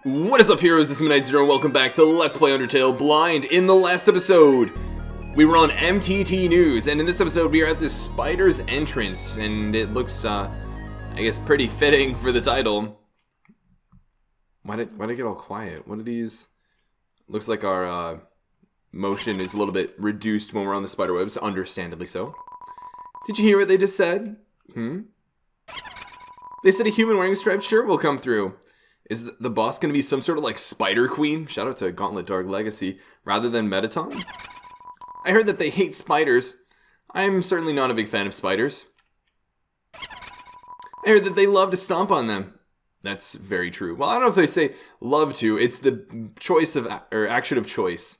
What is up, heroes? This is Mtt Resort, and welcome back to Let's Play Undertale Blind. In the last episode, we were on MTT News, and in this episode, we are at this spider's entrance, and it looks, I guess, pretty fitting for the title. Why did it get all quiet? What are these? Looks like our, motion is a little bit reduced when we're on the spider webs, understandably so. Did you hear what they just said? They said a human wearing a striped shirt will come through. Is the boss going to be some sort of like spider queen? Shout out to Gauntlet Dark Legacy, rather than Mettaton? I heard that they hate spiders. I'm certainly not a big fan of spiders. I heard that they love to stomp on them. That's very true. Well, I don't know if they say love to. It's the choice of, or action of choice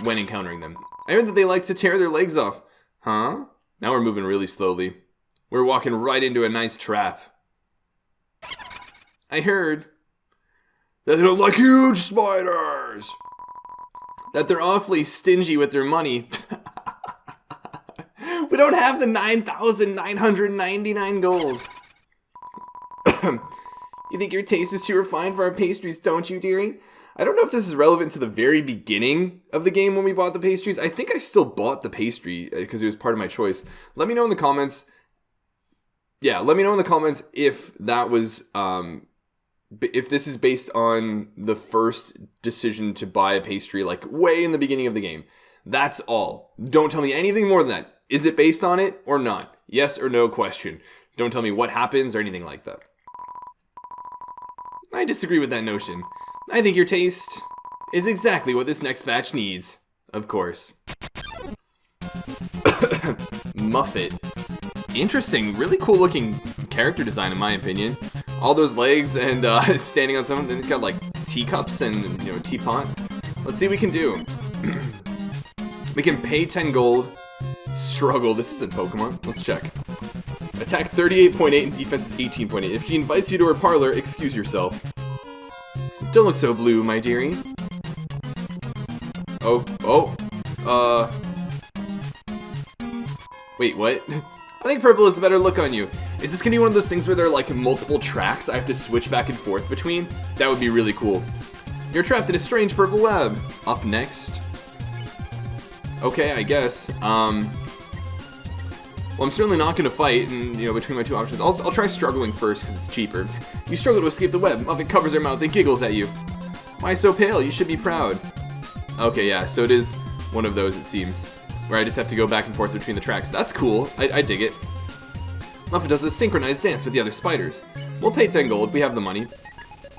when encountering them. I heard that they like to tear their legs off. Huh? Now we're moving really slowly. We're walking right into a nice trap. I heard that they don't like huge spiders. That they're awfully stingy with their money. We don't have the 9,999 gold. You think your taste is too refined for our pastries, don't you, dearie? I don't know if this is relevant to the very beginning of the game when we bought the pastries. I think I still bought the pastry because it was part of my choice. Let me know in the comments. Yeah, let me know in the comments if that was... if this is based on the first decision to buy a pastry, like way in the beginning of the game. That's all. Don't tell me anything more than that. Is it based on it or not? Yes or no question. Don't tell me what happens or anything like that. I disagree with that notion. I think your taste is exactly what this next batch needs. Of course. Muffet. Interesting, really cool looking character design in my opinion. All those legs and standing on something. It's got like teacups and, you know, teapot. Let's see what we can do. We can pay 10 gold. Struggle. This isn't Pokemon. Let's check. Attack 38.8 and defense is 18.8. If she invites you to her parlor, excuse yourself. Don't look so blue, my dearie. Wait, what? I think purple is a better look on you. Is this gonna be one of those things where there are like multiple tracks I have to switch back and forth between? That would be really cool. You're trapped in a strange purple web. Up next. Okay, I guess. Well, I'm certainly not gonna fight, and you know, between my two options, I'll try struggling first because it's cheaper. You struggle to escape the web. Muffet covers her mouth and giggles at you. Why so pale? You should be proud. Okay, yeah. So it is one of those, it seems, where I just have to go back and forth between the tracks. That's cool. I dig it. Muffet does a synchronized dance with the other spiders. We'll pay 10 gold, we have the money.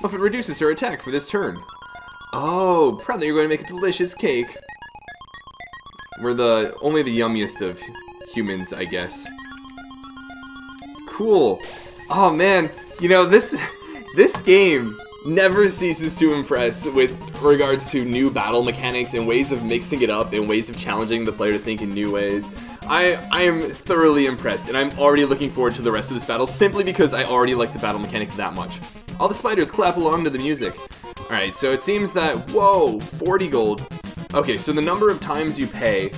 Muffet reduces her attack for this turn. Oh, proud that you're going to make a delicious cake. We're only the yummiest of humans, I guess. Cool. Oh man, you know, this game never ceases to impress with regards to new battle mechanics and ways of mixing it up and ways of challenging the player to think in new ways. I am thoroughly impressed, and I'm already looking forward to the rest of this battle simply because I already like the battle mechanic that much. All the spiders clap along to the music. Alright, so it seems that, whoa, 40 gold. Okay, so the number of times you pay,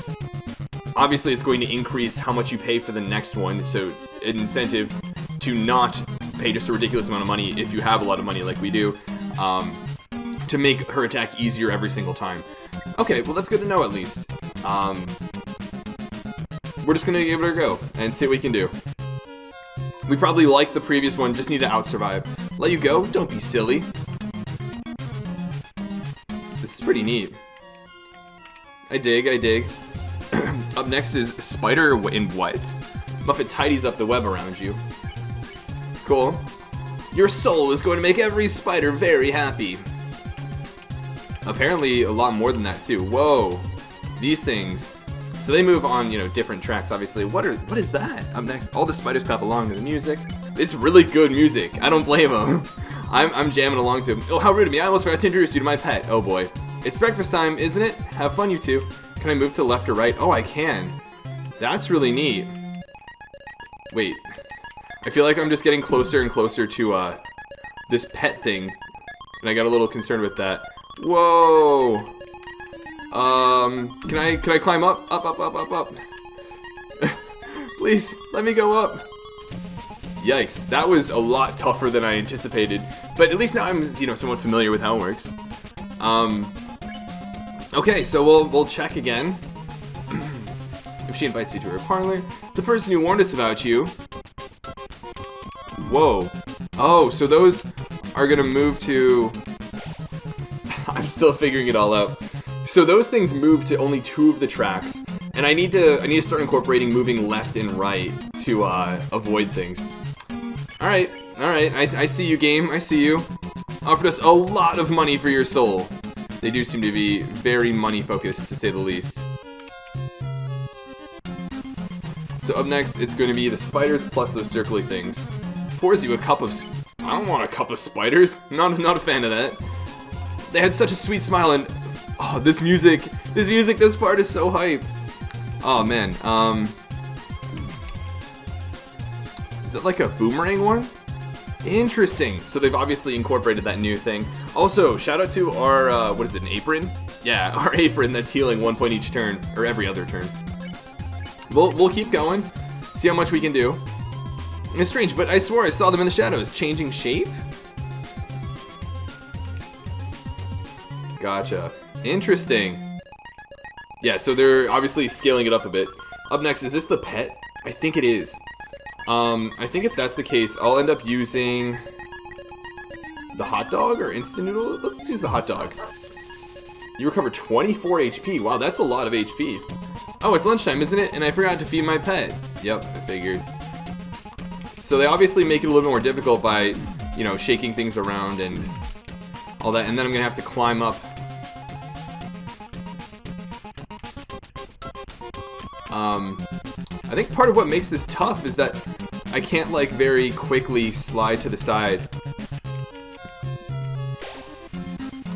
obviously it's going to increase how much you pay for the next one, so an incentive to not pay just a ridiculous amount of money if you have a lot of money like we do, to make her attack easier every single time. Okay, well that's good to know at least. We're just gonna give it a go and see what we can do. We probably like the previous one, just need to out-survive. Let you go? Don't be silly. This is pretty neat. I dig. Up next is Spider in What? Muffet tidies up the web around you. Cool. Your soul is going to make every spider very happy. Apparently a lot more than that too. Whoa. These things. So they move on, you know, different tracks, obviously. What is that? Up next, all the spiders clap along to the music. It's really good music. I don't blame them. I'm jamming along to it. Oh, how rude of me. I almost forgot to introduce you to my pet. Oh boy. It's breakfast time, isn't it? Have fun, you two. Can I move to the left or right? Oh, I can. That's really neat. Wait. I feel like I'm just getting closer and closer to, this pet thing. And I got a little concerned with that. Whoa. Can I climb up? Up. Please, let me go up. Yikes, that was a lot tougher than I anticipated. But at least now I'm, somewhat familiar with how it works. Okay, so we'll check again. If she invites you to her parlor, the person who warned us about you. Whoa. Oh, so those are gonna move to... I'm still figuring it all out. So those things move to only 2 of the tracks, and I need to start incorporating moving left and right to avoid things. All right. I see you, game. I see you. Offered us a lot of money for your soul. They do seem to be very money focused, to say the least. So up next, it's going to be the spiders plus those circly things. Pours you a cup of... I don't want a cup of spiders. Not a fan of that. They had such a sweet smile, and... Oh, this music, this part is so hype. Oh, man. Is that like a boomerang one? Interesting. So they've obviously incorporated that new thing. Also, shout out to our, what is it, an apron? Yeah, our apron that's healing 1 point each turn, or every other turn. We'll keep going, see how much we can do. It's strange, but I swore I saw them in the shadows, changing shape? Gotcha. Interesting. Yeah, so they're obviously scaling it up a bit. Up next, is this the pet? I think it is. I think if that's the case, I'll end up using the hot dog or instant noodle. Let's use the hot dog. You recover 24 HP. Wow, that's a lot of HP. Oh, it's lunchtime, isn't it? And I forgot to feed my pet. Yep, I figured. So they obviously make it a little more difficult by, shaking things around and all that. And then I'm going to have to climb up. I think part of what makes this tough is that I can't, very quickly slide to the side.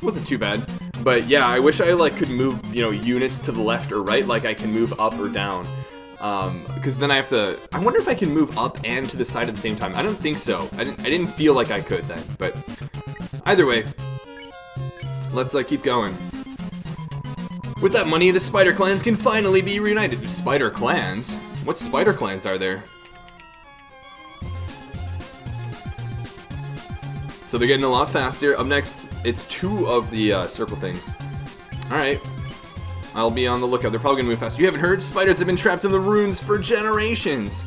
Wasn't too bad. But yeah, I wish I could move, units to the left or right like I can move up or down. Because then I have to... I wonder if I can move up and to the side at the same time. I don't think so. I didn't feel like I could then. But either way, let's keep going. With that money, the spider clans can finally be reunited. Spider clans? What spider clans are there? So they're getting a lot faster. Up next, it's 2 of the circle things. Alright. I'll be on the lookout. They're probably gonna move faster. You haven't heard? Spiders have been trapped in the ruins for generations.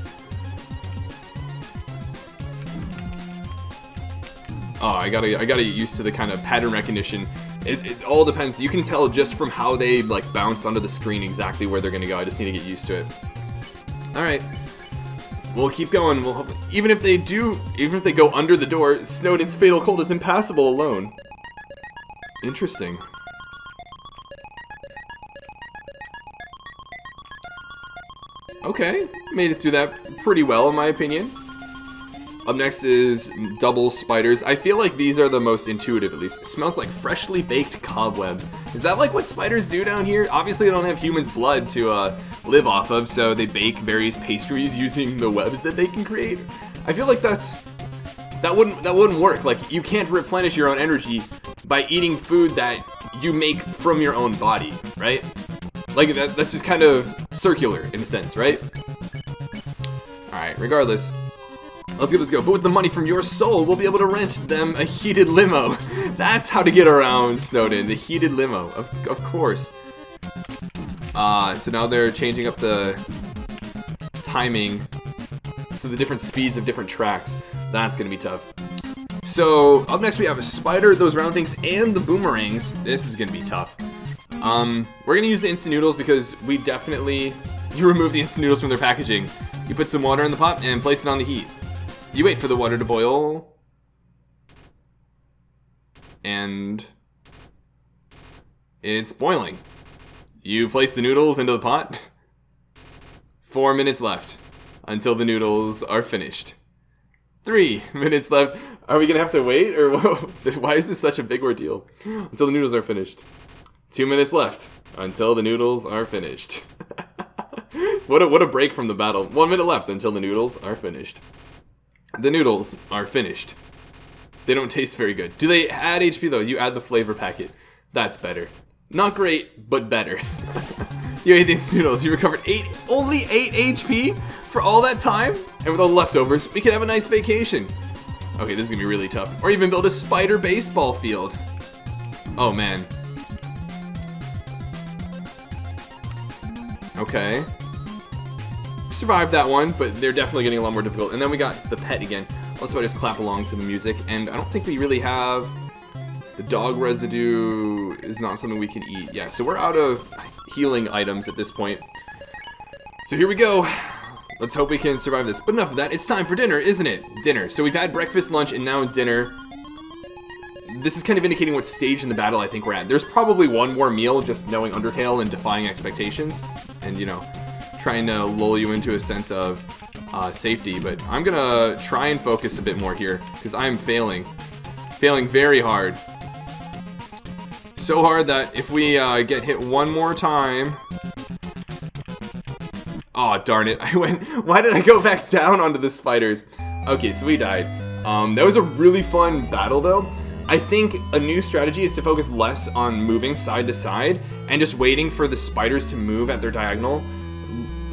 Oh, I gotta get used to the kind of pattern recognition. It all depends. You can tell just from how they bounce onto the screen exactly where they're gonna go. I just need to get used to it. Alright. We'll keep going. Even if they go under the door, Snowdin's fatal cold is impassable alone. Interesting. Okay, made it through that pretty well in my opinion. Up next is double spiders. I feel like these are the most intuitive, at least. It smells like freshly baked cobwebs. Is that what spiders do down here? Obviously they don't have humans' blood to live off of, so they bake various pastries using the webs that they can create. I feel like that wouldn't work. You can't replenish your own energy by eating food that you make from your own body, right? That's just kind of circular in a sense, right? Alright, regardless. Let's give this a go. But with the money from your soul, we'll be able to rent them a heated limo. That's how to get around Snowdin. The heated limo, of course. So now they're changing up the timing. So the different speeds of different tracks. That's going to be tough. So up next we have a spider, those round things, and the boomerangs. This is going to be tough. We're going to use the instant noodles because we definitely... You remove the instant noodles from their packaging. You put some water in the pot and place it on the heat. You wait for the water to boil. And it's boiling. You place the noodles into the pot. 4 minutes left until the noodles are finished. 3 minutes left. Are we gonna have to wait, or why is this such a big ordeal? Until the noodles are finished. 2 minutes left until the noodles are finished. What a break from the battle. 1 minute left until the noodles are finished. The noodles are finished. They don't taste very good. Do they add HP though? You add the flavor packet. That's better. Not great, but better. You ate the instant noodles. You recovered only 8 HP for all that time? And with all the leftovers, we could have a nice vacation. Okay, this is gonna be really tough. Or even build a spider baseball field. Oh, man. Okay. Survived that one, but they're definitely getting a lot more difficult. And then we got the pet again. Also, I just clap along to the music. And I don't think we really have... The dog residue is not something we can eat. Yeah, so we're out of healing items at this point. So here we go. Let's hope we can survive this. But enough of that. It's time for dinner, isn't it? Dinner. So we've had breakfast, lunch, and now dinner. This is kind of indicating what stage in the battle I think we're at. There's probably one more meal, just knowing Undertale and defying expectations. And, you know, trying to lull you into a sense of safety. But I'm going to try and focus a bit more here, because I'm failing. Failing very hard. So hard that if we get hit one more time... Oh, darn it. Why did I go back down onto the spiders? Okay, so we died. That was a really fun battle, though. I think a new strategy is to focus less on moving side to side and just waiting for the spiders to move at their diagonal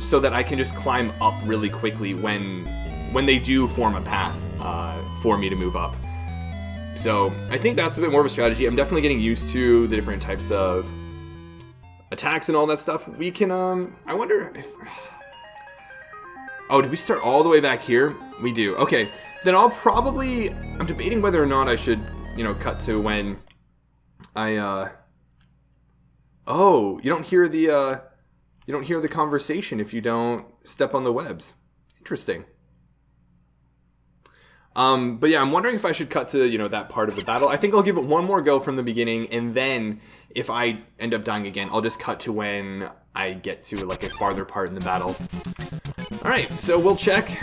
so that I can just climb up really quickly when they do form a path for me to move up. So I think that's a bit more of a strategy. I'm definitely getting used to the different types of attacks and all that stuff. We can, I wonder if... Oh, did we start all the way back here? We do. Okay, then I'll probably... I'm debating whether or not I should, you know, cut to when I, Oh, you don't hear the conversation if you don't step on the webs. Interesting. But yeah, I'm wondering if I should cut to, you know, that part of the battle. I think I'll give it one more go from the beginning, and then if I end up dying again, I'll just cut to when I get to, like, a farther part in the battle. Alright, so we'll check.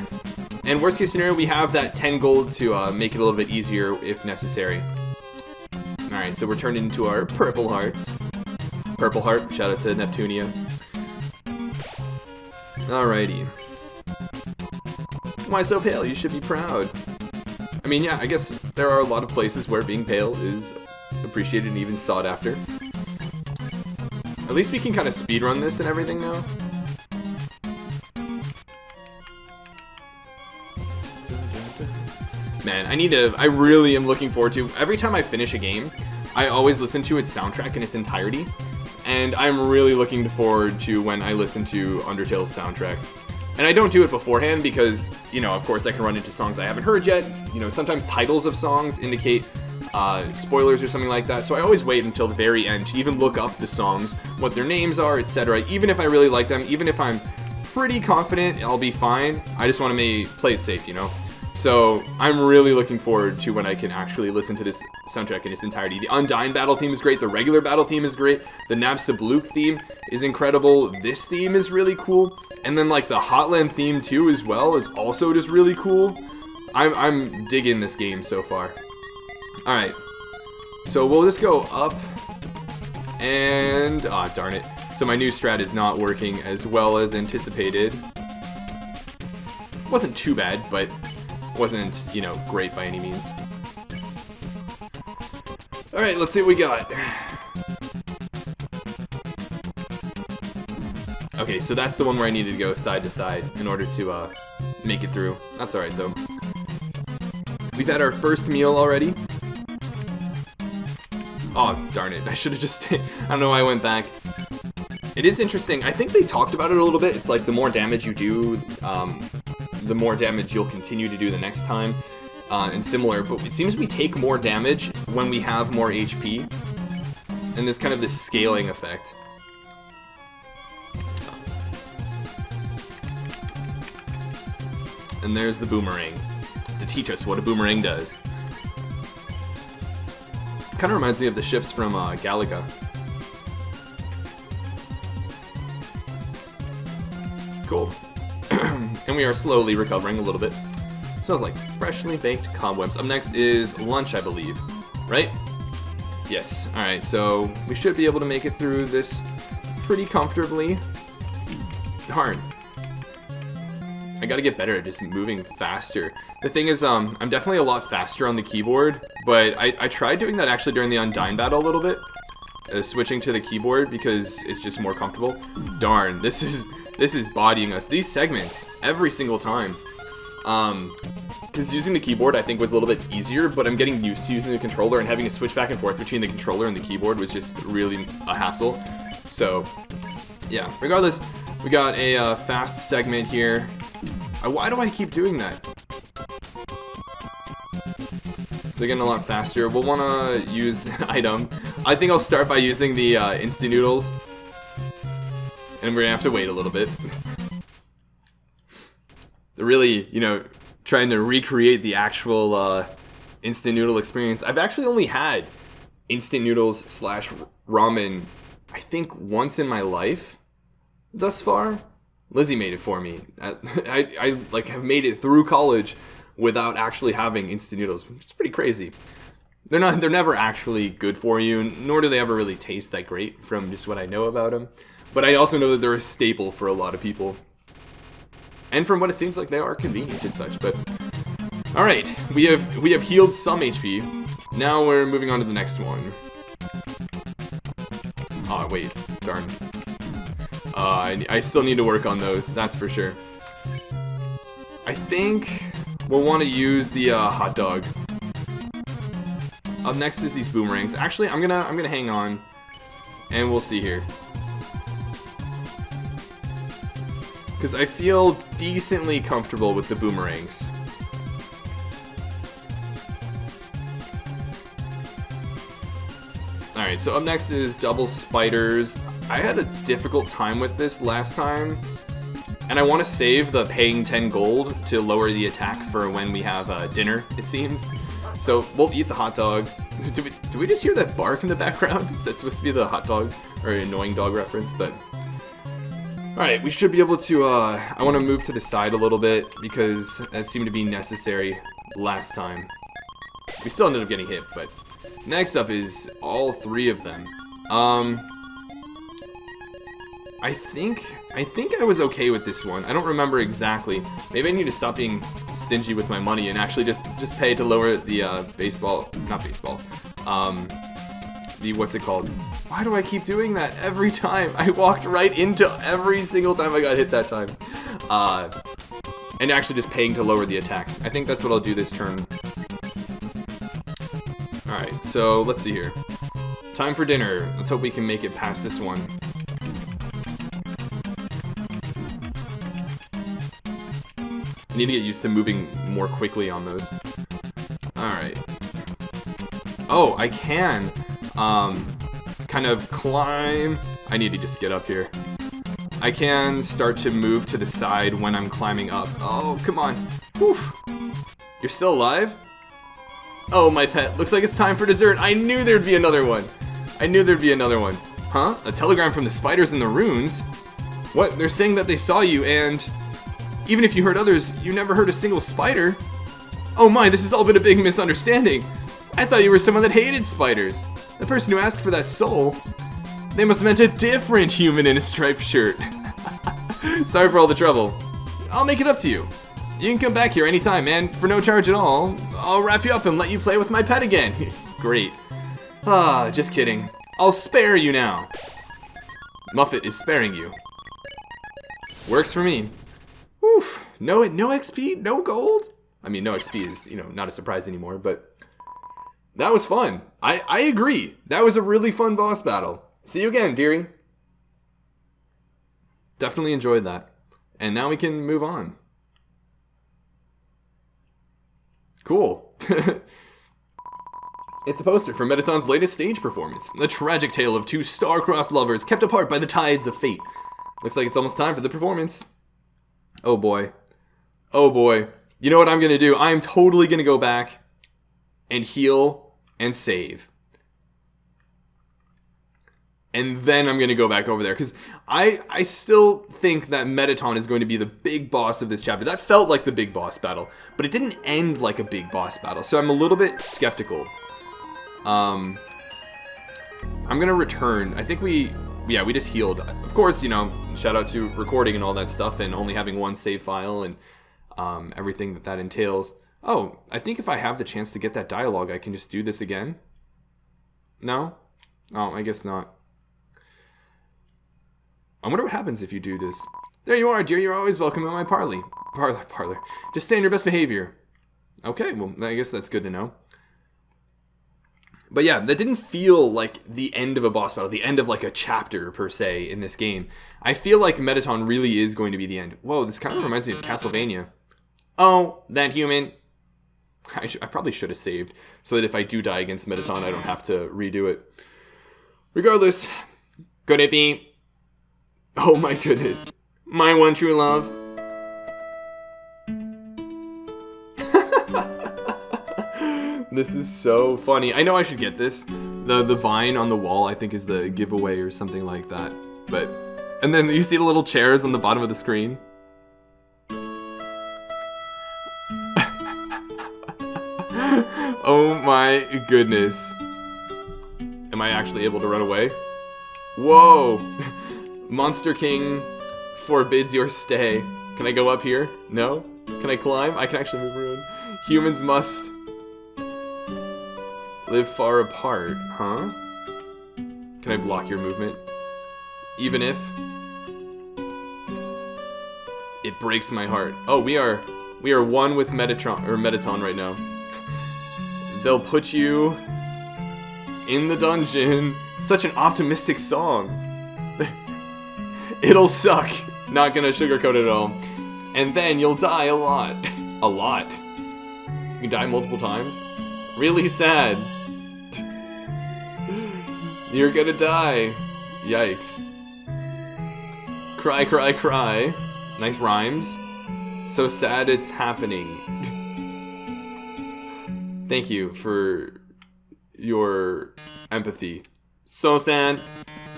And worst case scenario, we have that 10 gold to make it a little bit easier if necessary. Alright, so we're turned into our purple hearts. Purple heart, shout out to Neptunia. Alrighty. Why so pale? You should be proud. I mean, yeah, I guess there are a lot of places where being pale is appreciated and even sought after. At least we can kind of speedrun this and everything now. Man, I really am looking forward to, every time I finish a game, I always listen to its soundtrack in its entirety. And I'm really looking forward to when I listen to Undertale's soundtrack. And I don't do it beforehand because, you know, of course I can run into songs I haven't heard yet. You know, sometimes titles of songs indicate spoilers or something like that. So I always wait until the very end to even look up the songs, what their names are, etc. Even if I really like them, even if I'm pretty confident I'll be fine, I just want to play it safe, you know? So I'm really looking forward to when I can actually listen to this soundtrack in its entirety. The Undying battle theme is great. The regular battle theme is great. The Nabs to Blook theme is incredible. This theme is really cool. And then like the Hotland theme too as well is also just really cool. I'm digging this game so far. Alright. So we'll just go up and... ah, darn it. So my new strat is not working as well as anticipated. Wasn't too bad, but... wasn't, you know, great by any means. Alright, let's see what we got. Okay, so that's the one where I needed to go side to side in order to make it through. That's alright, though. We've had our first meal already. Oh, darn it. I should have just... I don't know why I went back. It is interesting. I think they talked about it a little bit. It's like the more damage you do, the more damage you'll continue to do the next time, and similar, but it seems we take more damage when we have more HP, and there's kind of this scaling effect. And there's the boomerang, to teach us what a boomerang does. Kind of reminds me of the ships from Galaga. Cool. And we are slowly recovering a little bit. Smells like freshly baked cobwebs. Up next is lunch, I believe. Right? Yes. Alright, so we should be able to make it through this pretty comfortably. Darn. I gotta get better at just moving faster. The thing is, I'm definitely a lot faster on the keyboard, but I tried doing that actually during the Undying battle a little bit. switching to the keyboard because it's just more comfortable. Darn, this is bodying us. These segments, every single time. Because using the keyboard I think was a little bit easier, but I'm getting used to using the controller, and having to switch back and forth between the controller and the keyboard was just really a hassle. So, yeah, regardless, we got a fast segment here. Why do I keep doing that? So they're getting a lot faster. We'll want to use item. I think I'll start by using the instant noodles. And we're going to have to wait a little bit. They're really, you know, trying to recreate the actual instant noodle experience. I've actually only had instant noodles slash ramen, I think, once in my life thus far. Lizzie made it for me. I like have made it through college without actually having instant noodles, which is pretty crazy. They're never actually good for you, nor do they ever really taste that great from just what I know about them. But I also know that they're a staple for a lot of people. And from what it seems like, they are convenient and such. But all right, we have healed some HP. Now we're moving on to the next one. Oh wait, darn. I still need to work on those. That's for sure. I think we'll want to use the hot dog. Up next is these boomerangs. Actually, I'm gonna hang on, and we'll see here. Because I feel decently comfortable with the boomerangs. Alright, so up next is double spiders. I had a difficult time with this last time. And I want to save the paying 10 gold to lower the attack for when we have dinner, it seems. So we'll eat the hot dog. Do we just hear that bark in the background? Is that supposed to be the hot dog or annoying dog reference? But alright, we should be able to, I want to move to the side a little bit because that seemed to be necessary last time. We still ended up getting hit, but next up is all three of them. I think I was okay with this one. I don't remember exactly. Maybe I need to stop being stingy with my money and actually just pay to lower the what's it called? Why do I keep doing that every time? I walked right into every single time I got hit that time. And actually just paying to lower the attack. I think that's what I'll do this turn. Alright, so let's see here. Time for dinner. Let's hope we can make it past this one. I need to get used to moving more quickly on those. Alright. Oh, I can kind of climb. I need to just get up here. I can start to move to the side when I'm climbing up. Oh, come on. Whew. You're still alive? Oh, my pet. Looks like it's time for dessert. I knew there'd be another one. Huh? A telegram from the spiders and the runes? What? They're saying that they saw you and even if you hurt others, you never hurt a single spider. Oh my, this has all been a big misunderstanding. I thought you were someone that hated spiders. The person who asked for that soul, they must have meant a different human in a striped shirt. Sorry for all the trouble. I'll make it up to you. You can come back here anytime, and for no charge at all, I'll wrap you up and let you play with my pet again. Great. Ah, just kidding. I'll spare you now. Muffet is sparing you. Works for me. Oof. No XP, no gold. I mean, no XP is, not a surprise anymore, but that was fun. I agree. That was a really fun boss battle. See you again, dearie. Definitely enjoyed that. And now we can move on. Cool. It's a poster for Mettaton's latest stage performance. The tragic tale of two star-crossed lovers kept apart by the tides of fate. Looks like it's almost time for the performance. Oh boy. Oh boy. You know what I'm going to do? I'm totally going to go back and heal and save. And then I'm going to go back over there. Because I still think that Mettaton is going to be the big boss of this chapter. That felt like the big boss battle. But it didn't end like a big boss battle. So I'm a little bit skeptical. I'm going to return. I think we just healed. Of course, shout out to recording and all that stuff and only having one save file and everything that entails. Oh, I think if I have the chance to get that dialogue, I can just do this again. No? Oh, I guess not. I wonder what happens if you do this. There you are, dear. You're always welcome in my parlor. Parlor. Just stay on your best behavior. Okay, well, I guess that's good to know. But yeah, that didn't feel like the end of a boss battle, the end of like a chapter per se in this game. I feel like Mettaton really is going to be the end. Whoa, this kind of reminds me of Castlevania. Oh, that human. I probably should have saved so that if I do die against Mettaton, I don't have to redo it. Regardless, could it be? Oh my goodness. My one true love. This is so funny. I know I should get this. The vine on the wall, I think, is the giveaway or something like that. But, and then you see the little chairs on the bottom of the screen. Oh my goodness. Am I actually able to run away? Whoa! Monster King forbids your stay. Can I go up here? No? Can I climb? I can actually move around. Humans must live far apart, huh? Can I block your movement? Even if it breaks my heart. Oh, we are one with Mettaton right now. They'll put you in the dungeon. Such an optimistic song. It'll suck. Not gonna sugarcoat it at all. And then you'll die a lot. A lot. You can die multiple times. Really sad. You're gonna die. Yikes. Cry, cry, cry. Nice rhymes. So sad it's happening. Thank you for your empathy. So sad.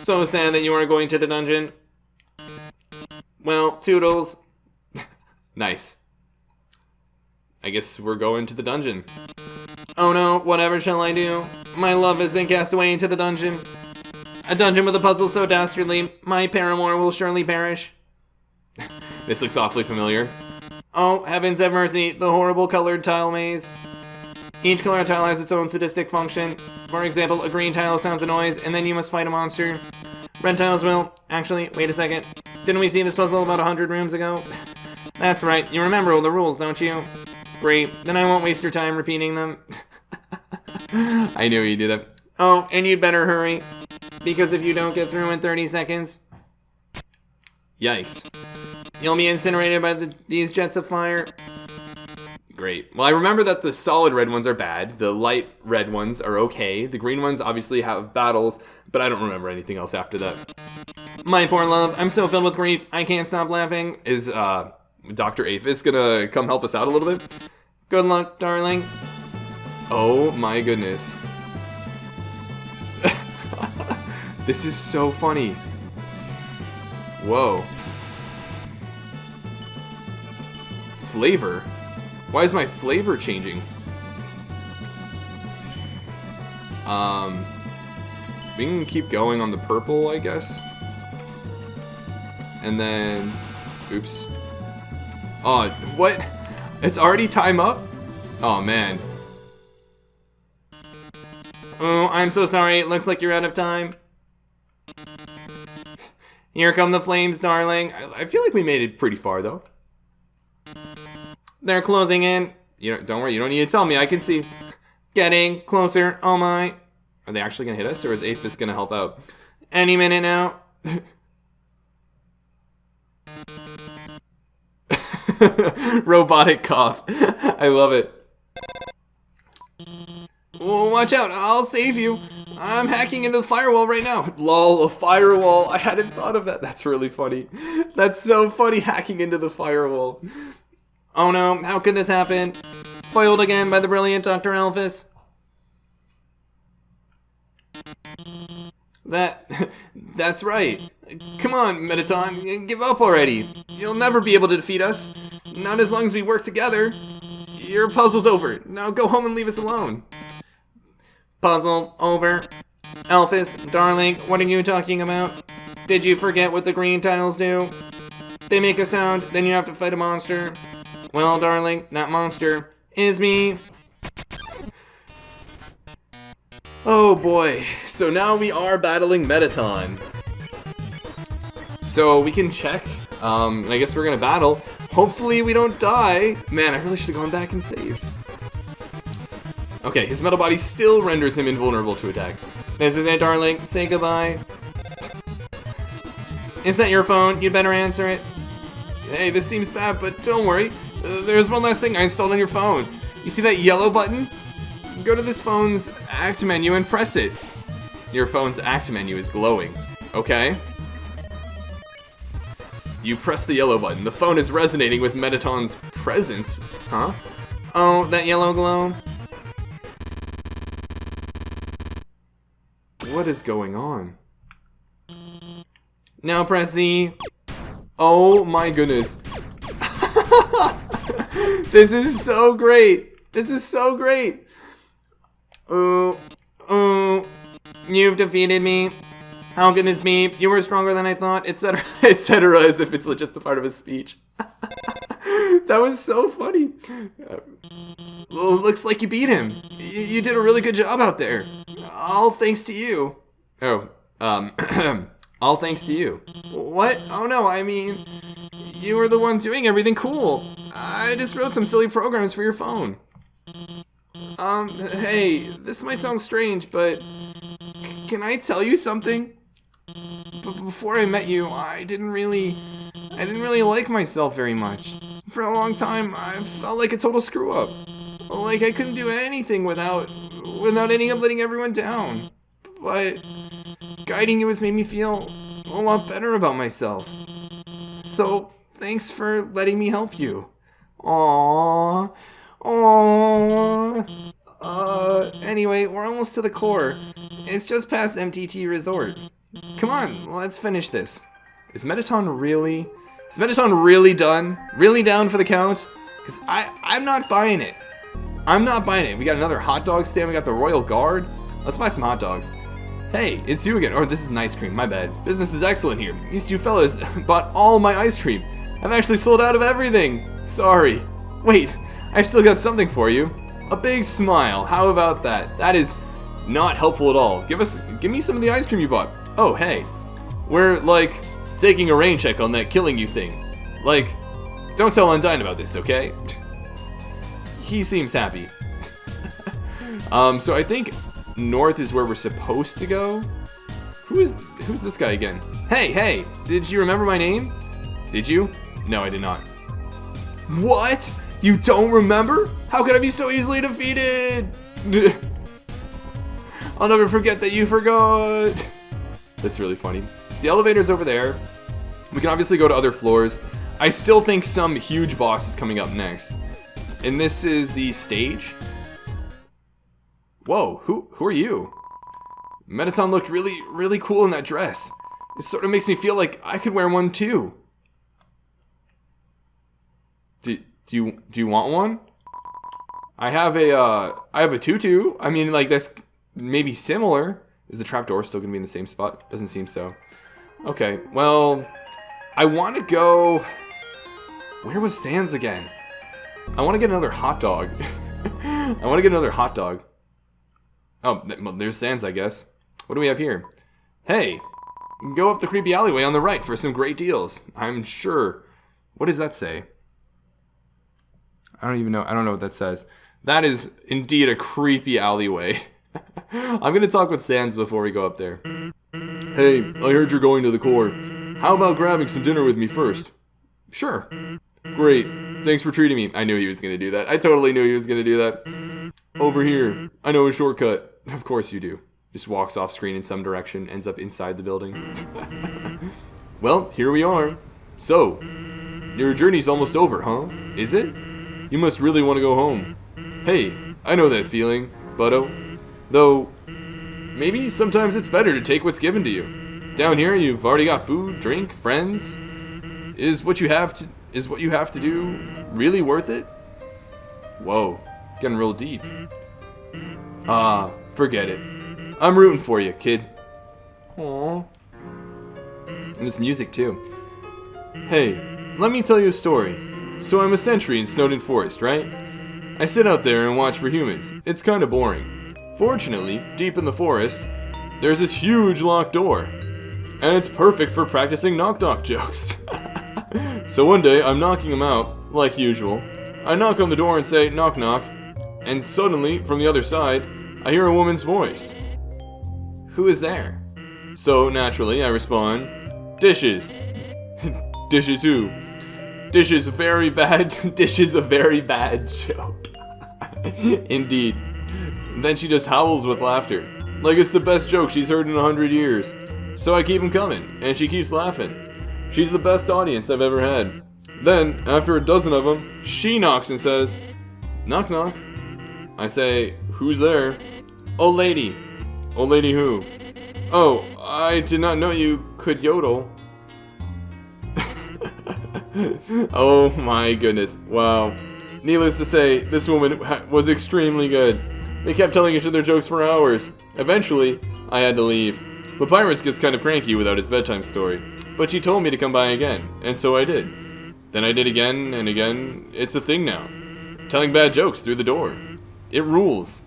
So sad that you are going to the dungeon. Well, toodles. Nice. I guess we're going to the dungeon. Oh no, whatever shall I do? My love has been cast away into the dungeon. A dungeon with a puzzle so dastardly, my paramour will surely perish. This looks awfully familiar. Oh, heavens have mercy, the horrible colored tile maze. Each color tile has its own sadistic function. For example, a green tile sounds a noise, and then you must fight a monster. Red tiles will... Actually, wait a second. Didn't we see this puzzle about 100 rooms ago? That's right, you remember all the rules, don't you? Great, then I won't waste your time repeating them. I knew you'd do that. Oh, and you'd better hurry. Because if you don't get through in 30 seconds... Yikes. You'll be incinerated by these jets of fire. Great. Well, I remember that the solid red ones are bad. The light red ones are okay. The green ones obviously have battles, but I don't remember anything else after that. My poor love, I'm so filled with grief, I can't stop laughing. Is Dr. Aphis gonna come help us out a little bit? Good luck, darling. Oh my goodness. This is so funny. Whoa. Flavor? Why is my flavor changing? We can keep going on the purple, I guess. And then... Oops. Oh, what? It's already time up? Oh, man. Oh, I'm so sorry. It looks like you're out of time. Here come the flames, darling. I feel like we made it pretty far, though. They're closing in. Don't worry, you don't need to tell me. I can see. Getting closer. Oh my. Are they actually going to hit us, or is Aphis going to help out? Any minute now. Robotic cough. I love it. Oh, watch out. I'll save you. I'm hacking into the firewall right now. Lol, a firewall. I hadn't thought of that. That's really funny. That's so funny, hacking into the firewall. Oh no, how could this happen? Foiled again by the brilliant Dr. Elphys. That's right. Come on, Mettaton, give up already. You'll never be able to defeat us. Not as long as we work together. Your puzzle's over. Now go home and leave us alone. Puzzle over. Elphys, darling, what are you talking about? Did you forget what the green tiles do? They make a sound, then you have to fight a monster. Well, darling, that monster is me. Oh, Oh boy, so now we are battling Mettaton. So we can check, and I guess we're gonna battle. Hopefully we don't die. Man, I really should have gone back and saved. Okay, his metal body still renders him invulnerable to attack. This is it, darling. Say goodbye. Is that your phone? You better answer it. Hey, this seems bad, but don't worry. There's one last thing I installed on your phone. You see that yellow button? Go to this phone's act menu and press it. Your phone's act menu is glowing. Okay. You press the yellow button. The phone is resonating with Mettaton's presence. Huh? Oh, that yellow glow? What is going on? Now press Z. Oh my goodness. This is so great. This is so great. You've defeated me. How can this be? You were stronger than I thought, etc., etc., as if it's just the part of a speech. That was so funny. Well, looks like you beat him. You did a really good job out there. All thanks to you. Oh, all thanks to you. What? Oh no, I mean, you were the one doing everything cool. I just wrote some silly programs for your phone. Hey, this might sound strange, but can I tell you something? Before I met you, I didn't really like myself very much. For a long time, I felt like a total screw up. Like I couldn't do anything without ending up letting everyone down. But guiding you has made me feel a lot better about myself. So, thanks for letting me help you. Aww. Aww. Anyway, we're almost to the core. It's just past Mtt Resort. Come on, let's finish this. Is Mettaton really done? Really down for the count? Because I'm not buying it. I'm not buying it. We got another hot dog stand. We got the Royal Guard. Let's buy some hot dogs. Hey, it's you again. Oh, this is an ice cream. My bad. Business is excellent here. These two fellas bought all my ice cream. I've actually sold out of everything. Sorry. Wait, I've still got something for you. A big smile. How about that? That is not helpful at all. Give me some of the ice cream you bought. Oh, hey. We're, taking a rain check on that killing you thing. Don't tell Undyne about this, okay? He seems happy. So I think north is where we're supposed to go. Who's this guy again? Hey, did you remember my name? Did you? No, I did not. What? You don't remember? How could I be so easily defeated? I'll never forget that you forgot. That's really funny. So the elevator's over there. We can obviously go to other floors. I still think some huge boss is coming up next. And this is the stage. Whoa, who are you? Mettaton looked really cool in that dress. It sort of makes me feel like I could wear one too. Do you want one? I have a tutu. I mean, that's maybe similar. Is the trapdoor still gonna be in the same spot? Doesn't seem so. Okay, well, I want to go. Where was Sans again? I want to get another hot dog. I want to get another hot dog. Oh, there's Sans, I guess. What do we have here? Hey, go up the creepy alleyway on the right for some great deals. I'm sure. What does that say? I don't even know. I don't know what that says. That is indeed a creepy alleyway. I'm going to talk with Sans before we go up there. Hey, I heard you're going to the core. How about grabbing some dinner with me first? Sure. Great. Thanks for treating me. I knew he was going to do that. I totally knew he was going to do that. Over here. I know a shortcut. Of course you do. Just walks off screen in some direction, ends up inside the building. Well, here we are. So, your journey's almost over, huh? Is it? You must really want to go home. Hey, I know that feeling, buddo. Though, maybe sometimes it's better to take what's given to you. Down here, you've already got food, drink, friends. Is what you have to do really worth it? Whoa, getting real deep. Forget it. I'm rooting for you, kid. Aww. And this music, too. Hey, let me tell you a story. So I'm a sentry in Snowden Forest, right? I sit out there and watch for humans. It's kind of boring. Fortunately, deep in the forest, there's this huge locked door. And it's perfect for practicing knock-knock jokes. So one day, I'm knocking him out, like usual. I knock on the door and say, knock knock. And suddenly, from the other side, I hear a woman's voice. Who is there? So naturally, I respond, dishes. Dishes who? Dishes a very bad, dishes a very bad joke. Indeed. Then she just howls with laughter, like it's the best joke she's heard in 100 years. So I keep 'em coming, and she keeps laughing. She's the best audience I've ever had. Then, after a dozen of them, she knocks and says, knock knock. I say, who's there? Old lady. Old lady who? Oh, I did not know you could yodel. Oh my goodness, wow. Needless to say, this woman was extremely good. They kept telling each other jokes for hours. Eventually, I had to leave. Papyrus gets kind of cranky without his bedtime story, but she told me to come by again, and so I did. Then I did again and again. It's a thing now. Telling bad jokes through the door. It rules.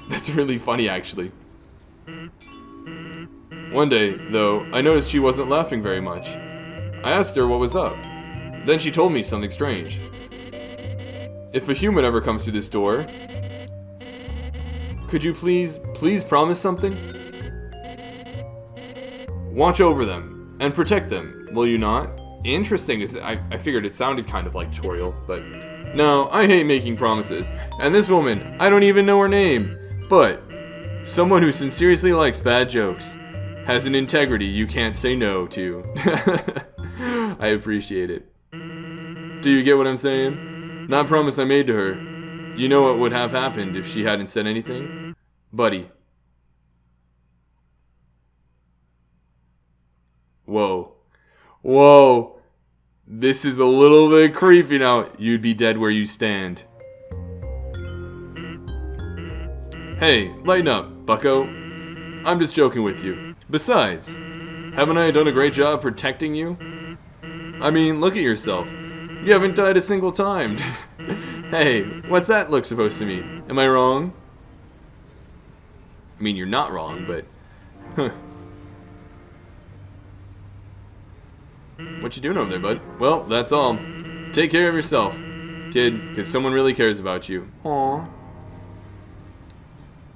That's really funny, actually. One day, though, I noticed she wasn't laughing very much. I asked her what was up. Then she told me something strange. If a human ever comes through this door, could you please promise something? Watch over them and protect them, will you not? Interesting, is that I figured it sounded kind of like tutorial, but no, I hate making promises. And this woman, I don't even know her name, but someone who sincerely likes bad jokes has an integrity you can't say no to. I appreciate it. Do you get what I'm saying? That promise I made to her. You know what would have happened if she hadn't said anything? Buddy. Whoa. Whoa. This is a little bit creepy now. You'd be dead where you stand. Hey, lighten up, bucko. I'm just joking with you. Besides, haven't I done a great job protecting you? I mean, look at yourself. You haven't died a single time. Hey, what's that look supposed to mean? Am I wrong? I mean, you're not wrong, but... Huh. What you doing over there, bud? Well, that's all. Take care of yourself, kid, because someone really cares about you. Aww.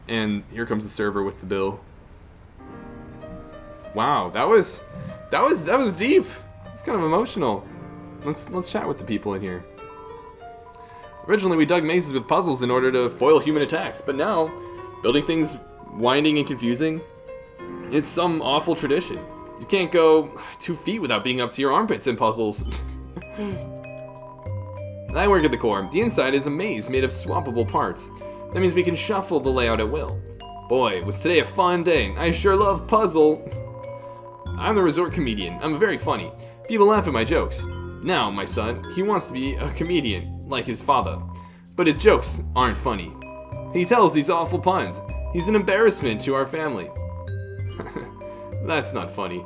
And here comes the server with the bill. Wow, that was deep. It's kind of emotional. Let's chat with the people in here. Originally, we dug mazes with puzzles in order to foil human attacks, but now, building things winding and confusing, it's some awful tradition. You can't go 2 feet without being up to your armpits in puzzles. I work at the core. The inside is a maze made of swappable parts. That means we can shuffle the layout at will. Boy, was today a fun day. I sure love puzzle. I'm the resort comedian. I'm very funny. People laugh at my jokes. Now, my son, he wants to be a comedian, like his father. But his jokes aren't funny. He tells these awful puns. He's an embarrassment to our family. That's not funny.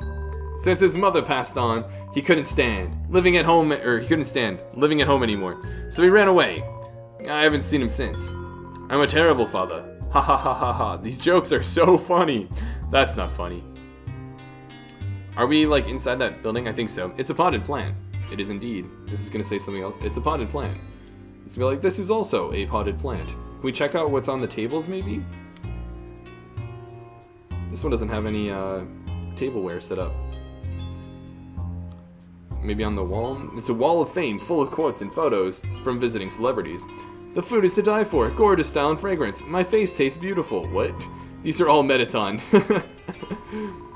Since his mother passed on, he couldn't stand living at home anymore. So he ran away. I haven't seen him since. I'm a terrible father. Ha ha ha ha ha. These jokes are so funny. That's not funny. Are we like inside that building? I think so. It's a potted plant. It is indeed. This is gonna say something else. It's a potted plant. It's gonna be like, this is also a potted plant. Can we check out what's on the tables maybe? This one doesn't have any tableware set up. Maybe on the wall? It's a wall of fame full of quotes and photos from visiting celebrities. The food is to die for. Gorgeous style and fragrance. My face tastes beautiful. What? These are all Metaton.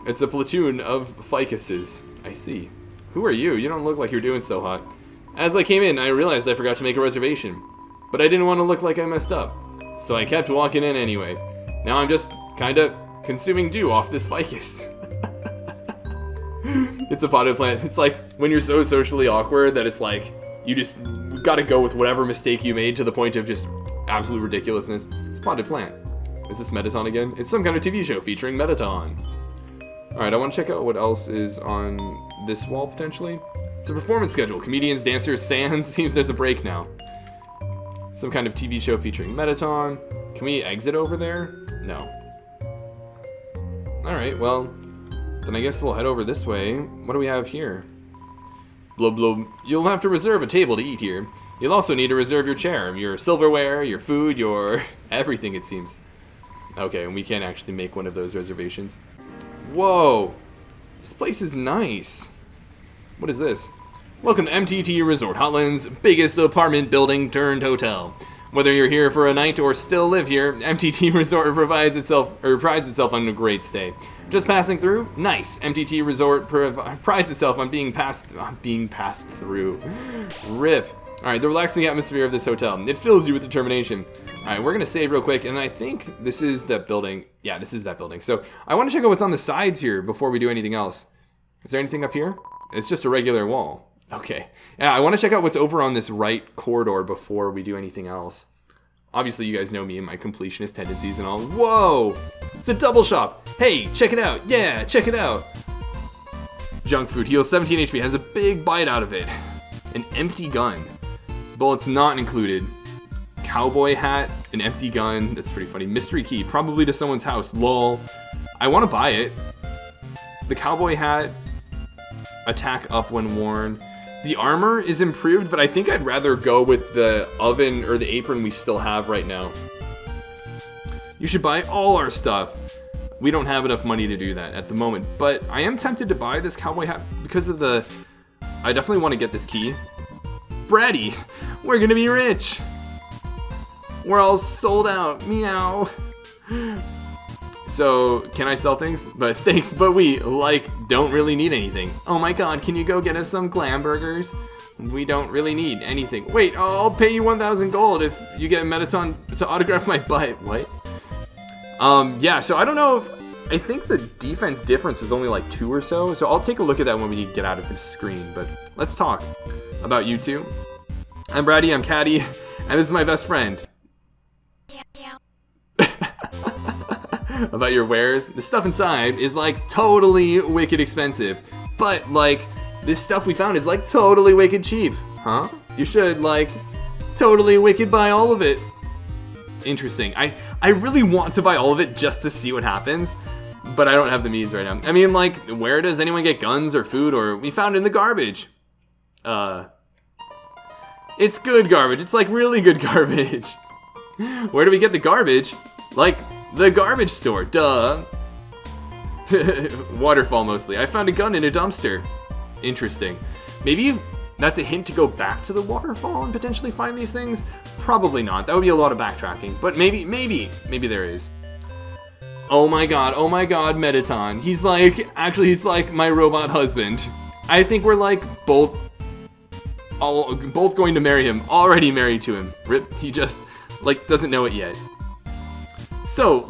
It's a platoon of ficuses. I see. Who are you? You don't look like you're doing so hot. As I came in, I realized I forgot to make a reservation. But I didn't want to look like I messed up. So I kept walking in anyway. Now I'm just kinda consuming dew off this ficus. It's a potted plant. It's like when you're so socially awkward that it's like you just gotta go with whatever mistake you made to the point of just absolute ridiculousness. It's a potted plant. Is this Metaton again? It's some kind of TV show featuring Metaton. Alright, I want to check out what else is on this wall potentially. It's a performance schedule. Comedians, dancers, sands. Seems there's a break now. Some kind of TV show featuring Metaton. Can we exit over there? No. Alright, well, then I guess we'll head over this way. What do we have here? Blub blub. You'll have to reserve a table to eat here. You'll also need to reserve your chair, your silverware, your food, your everything, it seems. Okay, and we can't actually make one of those reservations. Whoa! This place is nice. What is this? Welcome to Mtt Resort, Hotland's biggest apartment building turned hotel. Whether you're here for a night or still live here, Mtt Resort prides itself on a great stay. Just passing through? Nice. Mtt Resort prides itself on being passed through. RIP. Alright, the relaxing atmosphere of this hotel. It fills you with determination. Alright, we're going to save real quick, and I think this is that building. Yeah, this is that building. So, I want to check out what's on the sides here before we do anything else. Is there anything up here? It's just a regular wall. Okay. Yeah, I want to check out what's over on this right corridor before we do anything else. Obviously, you guys know me and my completionist tendencies and all. Whoa! It's a double shop! Hey, check it out! Yeah, check it out! Junk food heals 17 HP, has a big bite out of it. An empty gun. Bullets not included. Cowboy hat, an empty gun. That's pretty funny. Mystery key, probably to someone's house. Lol. I want to buy it. The cowboy hat, attack up when worn. The armor is improved, but I think I'd rather go with the oven or the apron we still have right now. You should buy all our stuff. We don't have enough money to do that at the moment, but I am tempted to buy this cowboy hat because of the... I definitely want to get this key. Bratty, we're gonna be rich. We're all sold out. Meow. So, can I sell things? But thanks, but we, don't really need anything. Oh my god, can you go get us some clam burgers? We don't really need anything. Wait, I'll pay you 1,000 gold if you get Mettaton to autograph my butt. What? Yeah, so I don't know if... I think the defense difference is only like 2 or so I'll take a look at that when we get out of this screen. But let's talk about you two. I'm Bratty, I'm Caddy, and this is my best friend. About your wares, the stuff inside is totally wicked expensive, but this stuff we found is totally wicked cheap, huh? You should totally wicked buy all of it. Interesting. I really want to buy all of it just to see what happens, but I don't have the means right now. I mean, where does anyone get guns or food, or we found in the garbage? It's good garbage. It's really good garbage. Where do we get the garbage? The garbage store, duh. Waterfall mostly. I found a gun in a dumpster. Interesting. Maybe that's a hint to go back to the waterfall and potentially find these things? Probably not. That would be a lot of backtracking. But maybe there is. Oh my god, Mettaton. He's he's my robot husband. I think we're both going to marry him. Already married to him. Rip, he just doesn't know it yet. So,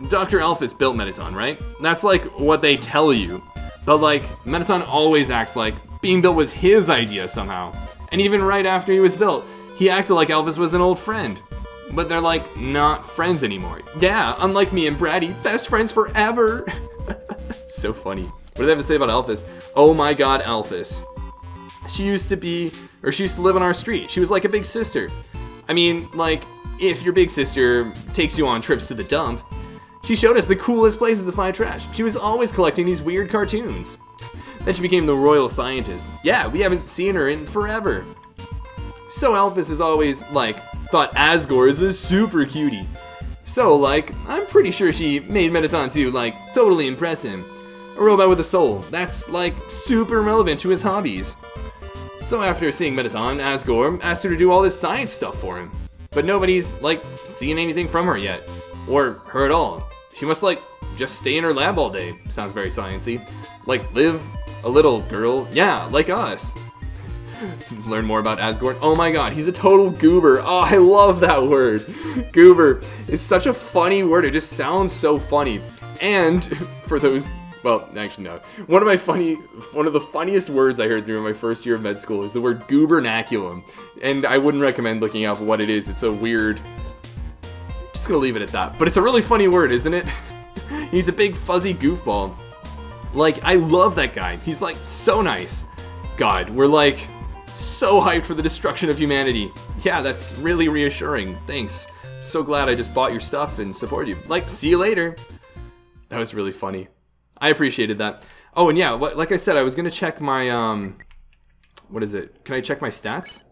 Dr. Alphys built Mettaton, right? That's, what they tell you. But, Mettaton always acts like being built was his idea somehow. And even right after he was built, he acted like Alphys was an old friend. But they're, not friends anymore. Yeah, unlike me and Bratty, best friends forever! So funny. What do they have to say about Alphys? Oh my god, Alphys. She used to live on our street. She was like a big sister. I mean, if your big sister takes you on trips to the dump, she showed us the coolest places to find trash. She was always collecting these weird cartoons. Then she became the royal scientist. Yeah, we haven't seen her in forever. So Alphys has always, thought Asgore is a super cutie. So, I'm pretty sure she made Mettaton to, totally impress him. A robot with a soul. That's, super relevant to his hobbies. So after seeing Mettaton, Asgore asked her to do all this science stuff for him. But nobody's, seen anything from her yet. Or her at all. She must, just stay in her lab all day. Sounds very sciencey. Live a little, girl. Yeah, like us. Learn more about Asgore. Oh my god, he's a total goober. Oh, I love that word. Goober is such a funny word. It just sounds so funny. And for those... Well, actually, no. One of the funniest words I heard through my first year of med school is the word goobernaculum. And I wouldn't recommend looking up what it is. It's a weird... Just gonna leave it at that. But it's a really funny word, isn't it? He's a big fuzzy goofball. I love that guy. He's, so nice. God, we're, so hyped for the destruction of humanity. Yeah, that's really reassuring. Thanks. So glad I just bought your stuff and supported you. See you later. That was really funny. I appreciated that. Oh, and yeah, like I said, I was going to check my, what is it? Can I check my stats?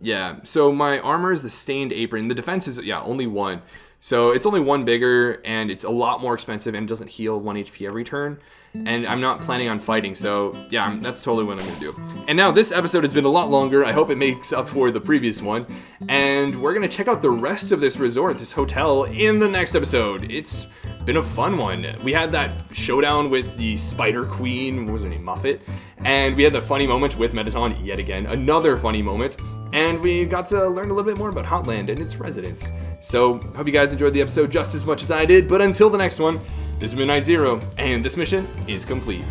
Yeah, so my armor is the Stained Apron. The defense is, only 1. So it's only 1 bigger, and it's a lot more expensive, and it doesn't heal 1 HP every turn. And I'm not planning on fighting, so yeah, that's totally what I'm going to do. And now this episode has been a lot longer. I hope it makes up for the previous one. And we're going to check out the rest of this resort, this hotel, in the next episode. It's been a fun one. We had that showdown with the Spider Queen, what was her name, Muffet. And we had the funny moment with Mtt yet again, another funny moment. And we got to learn a little bit more about Hotland and its residents. So, hope you guys enjoyed the episode just as much as I did. But until the next one, this is Midnight Zero, and this mission is complete.